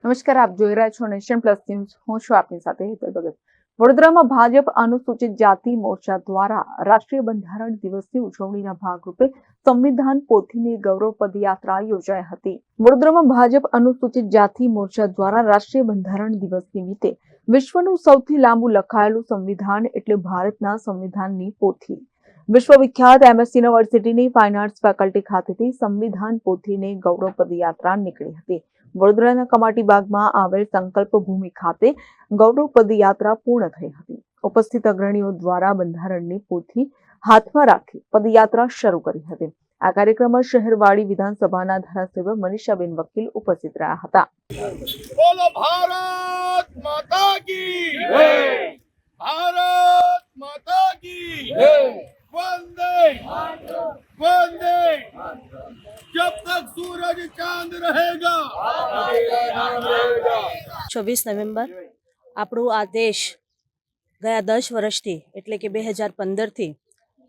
નમસ્કાર, આપ જોઈ રહ્યા છો નેશન પ્લસ ન્યૂઝ. હું છું આપની સાથે હેતલ ભગત. વડોદરામાં ભાજપ અનુસૂચિત જાતિ મોરચા દ્વારા રાષ્ટ્રીય બંધારણ દિવસની ઉજવણીના ભાગરૂપે સંવિધાન પોથીની ગૌરવ પદયાત્રા યોજાઈ હતી. વડોદરામાં ભાજપ અનુસૂચિત જાતિ મોરચા દ્વારા રાષ્ટ્રીય બંધારણ દિવસ નિમિત્તે વિશ્વનું સૌથી લાંબુ લખાયેલું સંવિધાન એટલે ભારતના સંવિધાનની પોથી વિશ્વવિખ્યાત MS યુનિવર્સિટીની ફાઇન આર્ટ્સ ફેકલ્ટી ખાતેથી સંવિધાન પોથીની ગૌરવ પદયાત્રા નીકળી હતી. વડોદરાના કમાટી બાગમાં આવેલ સંકલ્પ ભૂમિ ખાતે ગૌરવ પદયાત્રા પૂર્ણ થઈ હતી. ઉપસ્થિત અગ્રણીઓ દ્વારા બંધારણની પોથી હાથમાં રાખી પદયાત્રા શરૂ કરી હતી. આ કાર્યક્રમમાં શહેરવાડી વિધાનસભાના ધારાસભ્ય મનીષાબેન વકીલ ઉપસ્થિત રહ્યા હતા. બોલો ભારત માતા કી જય, ભારત માતા કી જય, वंदे वंदे, जब तक सूरज चांद रहेगा 26 નવેમ્બર આપણું આ દેશ ગયા 10 વર્ષથી એટલે કે 2015થી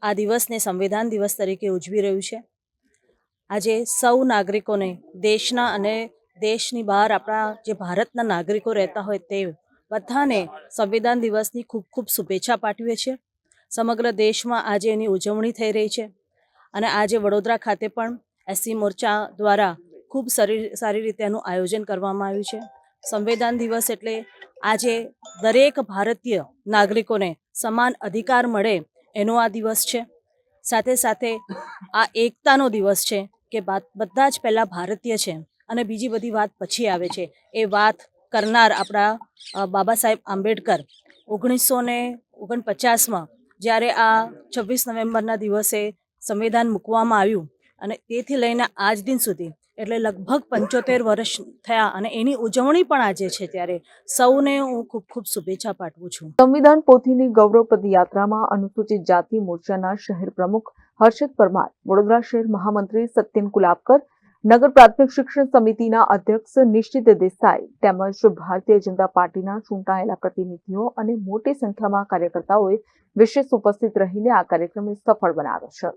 આ દિવસને સંવિધાન દિવસ તરીકે ઉજવી રહ્યું છે. આજે સૌ નાગરિકોને દેશના અને દેશની બહાર આપણા જે ભારતના નાગરિકો રહેતા હોય તે બધાને સંવિધાન દિવસની ખૂબ ખૂબ શુભેચ્છા પાઠવીએ છીએ. સમગ્ર દેશમાં આજે એની ઉજવણી થઈ રહી છે અને આજે વડોદરા ખાતે પણ SC મોરચા દ્વારા ખૂબ સારી રીતે એનું આયોજન કરવામાં આવ્યું છે. સંવિધાન દિવસ એટલે આજે દરેક ભારતીય નાગરિકોને સમાન અધિકાર મળે એનો આ દિવસ છે. સાથે સાથે આ એકતાનો દિવસ છે કે બધા જ પહેલાં ભારતીય છે અને બીજી બધી વાત પછી આવે છે. એ વાત કરનાર આપણા બાબા સાહેબ આંબેડકર 1949માં જ્યારે આ 26 નવેમ્બરના દિવસે સંવિધાન મૂકવામાં આવ્યું અને તેથી લઈને આજ દિન સુધી એટલે લગભગ 75 વર્ષ થયા અને એની ઉજવણી પણ આજે છે. ત્યારે સૌને હું ખૂબ ખૂબ શુભેચ્છા પાઠવું છું. સંવિધાન પોથીની ગૌરવ પદયાત્રામાં અનુસૂચિત જાતિ મોરચાના શહેર પ્રમુખ હર્ષદ પરમાર, વડોદરા શહેર મહામંત્રી સત્યન કુલાબકર, નગર પ્રાથમિક શિક્ષણ સમિતિના અધ્યક્ષ નિશ્ચિત દેસાઈ તેમજ ભારતીય જનતા પાર્ટીના ચૂંટાયેલા પ્રતિનિધિઓ અને મોટી સંખ્યામાં કાર્યકર્તાઓએ વિશેષ ઉપસ્થિત રહીને આ કાર્યક્રમને સફળ બનાવ્યો છે.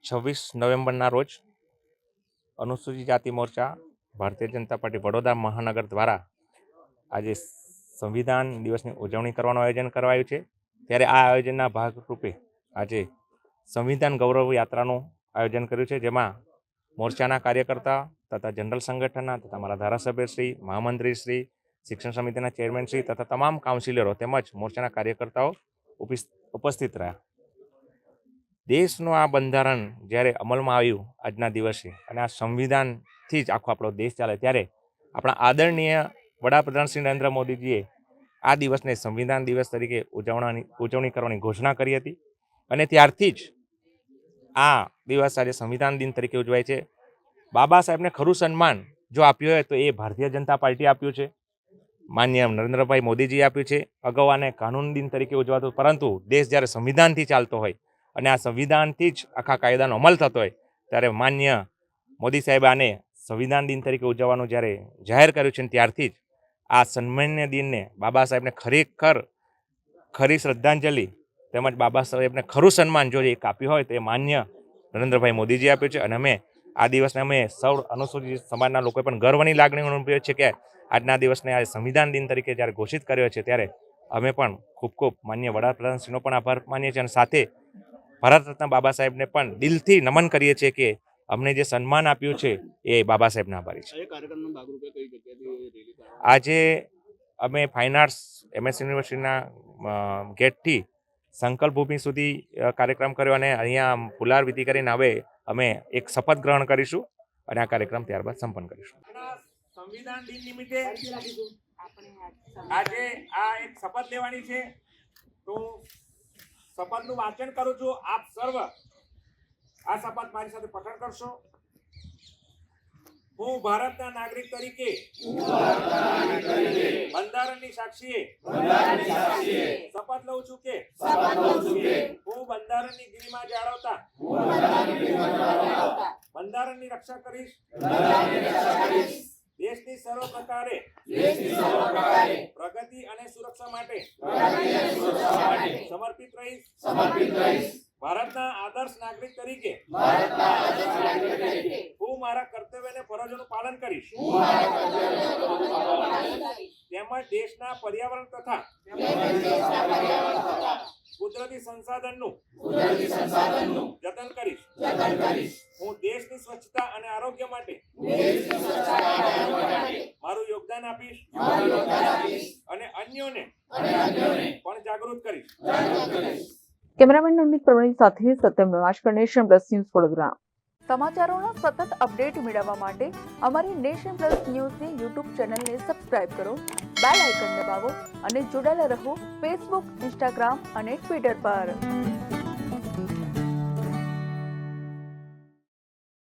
26 નવેમ્બરના રોજ અનુસૂચિત જાતિ મોરચા ભારતીય જનતા પાર્ટી વડોદરા મહાનગર દ્વારા આજે સંવિધાન દિવસની ઉજવણી કરવાનું આયોજન કરાયું છે. ત્યારે આ આયોજનના ભાગરૂપે આજે સંવિધાન ગૌરવ યાત્રાનું આયોજન કર્યું છે, જેમાં મોરચાના કાર્યકર્તા તથા જનરલ સંગઠનના તથા અમારા ધારાસભ્યશ્રી, મહામંત્રીશ્રી, શિક્ષણ સમિતિના ચેરમેનશ્રી તથા તમામ કાઉન્સિલરો તેમજ મોરચાના કાર્યકર્તાઓ ઉપસ્થિત રહ્યા. દેશનું આ બંધારણ જ્યારે અમલમાં આવ્યું આજના દિવસે અને આ સંવિધાનથી જ આખો આપણો દેશ ચાલે, ત્યારે આપણા આદરણીય વડાપ્રધાન શ્રી નરેન્દ્ર મોદીજીએ આ દિવસને સંવિધાન દિવસ તરીકે ઉજવણી કરવાની ઘોષણા કરી હતી અને ત્યારથી જ આ દિવસ આજે સંવિધાન દિન તરીકે ઉજવાય છે. બાબા સાહેબને ખરું સન્માન જો આપ્યું હોય તો એ ભારતીય જનતા પાર્ટી આપ્યું છે, માન્ય નરેન્દ્રભાઈ મોદીજીએ આપ્યું છે. અગાઉ આને કાનૂન દિન તરીકે ઉજવાતું, પરંતુ દેશ જ્યારે સંવિધાનથી ચાલતો હોય અને આ સંવિધાનથી જ આખા કાયદાનો અમલ થતો હોય ત્યારે માન્ય મોદી સાહેબ આને સંવિધાન દિન તરીકે ઉજવવાનું જ્યારે જાહેર કર્યું છે, ત્યારથી જ આ સન્માન્ય દિનને બાબા સાહેબને ખરી શ્રદ્ધાંજલિ તેમજ બાબા સાહેબને ખરું સન્માન જો એક આપ્યું હોય તો એ માન્ય નરેન્દ્રભાઈ મોદીજી આપ્યું છે. અને અમે આ દિવસને અમે સૌ અનુસૂચિત સમાજના લોકોએ પણ ગર્વની લાગણી અનુભવીએ છીએ કે આજના દિવસને આ સંવિધાન દિન તરીકે જ્યારે ઘોષિત કર્યો છે, ત્યારે અમે પણ ખૂબ ખૂબ માન્ય વડાપ્રધાનશ્રીનો પણ આભાર માનીએ છીએ અને સાથે ભારત રત્ન બાબા સાહેબને પણ દિલથી નમન કરીએ છીએ કે અમને જે સન્માન આપ્યું છે એ બાબા સાહેબના આભારી છે. આજે અમે ફાઇન આર્ટ્સ MS યુનિવર્સિટીના ગેટથી સંકલ્પ ભૂમિ સુધી કાર્યક્રમ કર્યો અને અહીંયા ફુલાર વિધિ કરીને હવે અમે એક શપથ ગ્રહણ કરીશું અને આ કાર્યક્રમ ત્યારબાદ સંપન્ન કરીશું. સંવિધાન દિન નિમિત્તે આજે આ એક શપથ લેવાની છે, તો શપથનું વાંચન કરું છું. આપ સર્વ આ શપથ મારી સાથે પઠન કરશો. હું ભારતના નાગરિક તરીકે બંધારણની સાક્ષીએ શપથ લઉં છું કે હું બંધારણની ગરિમા જાળવતા બંધારણની રક્ષા કરીશ. દેશની સર્વ પ્રકારે પ્રગતિ અને સુરક્ષા માટે સમર્પિત રહીશ. ભારતના આદર્શ નાગરિક તરીકે હું મારા કર્તવ્ય અને ફરજોનું પાલન કરીશ તેમજ દેશના પર્યાવરણ તથા કુદરતી સંસાધનનું જતન કરીશ હું દેશની સ્વચ્છતા અને આરોગ્ય માટે મારું યોગદાન આપીશ અને અન્યોને પણ જાગૃત કરીશ. કેમેરામેન નવનીત પરમારની સાથે સત્યમ નવાશકર, નેશન પ્લસ ન્યૂઝ, વડોદરા. સમાચારોના સતત અપડેટ મેળવવા માટે અમારી નેશન પ્લસ ન્યૂઝની યુટ્યુબ ચેનલને સબસ્ક્રાઇબ કરો, બેલ આઇકન દબાવો અને જોડાયેલા રહો ફેસબુક, ઇન્સ્ટાગ્રામ અને ટ્વિટર પર.